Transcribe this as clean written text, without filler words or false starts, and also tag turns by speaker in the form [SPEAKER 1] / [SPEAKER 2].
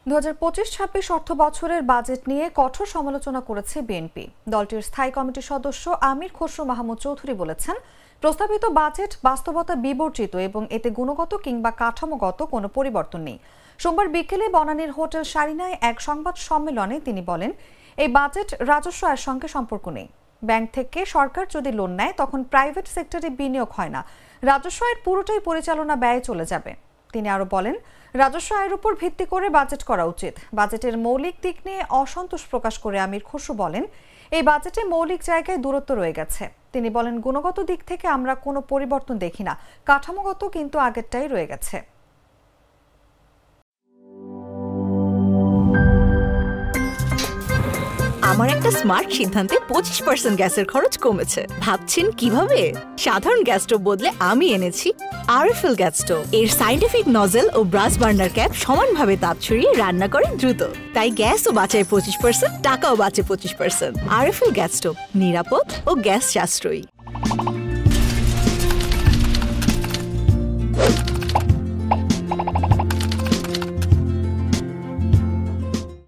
[SPEAKER 1] ২০২৫-২৬ অর্থ বছরের বাজেট নিয়ে কঠোর সমালোচনা করেছে বিএনপি। দলটির স্থায়ী কমিটির সদস্য আমির খসরু মাহমুদ চৌধুরী বলেছেন, প্রস্তাবিত বাজেট বাস্তবতা বিবর্জিত এবং এতে গুণগত কিংবা কাঠামোগত কোনো পরিবর্তন নেই। সোমবার বিকেলে বনানীর হোটেল সারিনায় এক সংবাদ সম্মেলনে তিনি বলেন, এই বাজেট রাজস্ব আয়ের সঙ্গে সম্পর্ক নেই। ব্যাংক থেকে সরকার যদি লোন নেয় তখন প্রাইভেট সেক্টরে বিনিয়োগ হয় না, রাজস্ব আয়ের পুরোটাই পরিচালনা ব্যয়ে চলে যাবে। তিনি আরো বলেন, রাজস্ব আয়ের উপর ভিত্তি করে বাজেট করা উচিত। বাজেটের মৌলিক দিক নিয়ে অসন্তোষ প্রকাশ করে আমির খসরু বলেন, এই বাজেটে মৌলিক জায়গায় দূরত্ব রয়ে গেছে। তিনি বলেন, গুণগত দিক থেকে আমরা কোনো পরিবর্তন দেখি না, কাঠামোগত কিন্তু আগেরটাই রয়ে গেছে।
[SPEAKER 2] আমার একটা স্মার্ট সিদ্ধান্তে 25% গ্যাসের খরচ কমেছে। ভাবছেন কিভাবে? সাধারণ গ্যাস স্টোভ বদলে আমি এনেছি আরএফএল গ্যাস স্টোভ। এর সাইন্টিফিক নজল ও ব্রাস বার্নার ক্যাপ সমানভাবে তাপ ছড়িয়ে রান্না করে দ্রুত। তাই গ্যাসও বাঁচায় 25%, টাকাও বাঁচে 25%। আরএফএল গ্যাস স্টোভ নিরাপদ ও গ্যাস সাশ্রয়ী।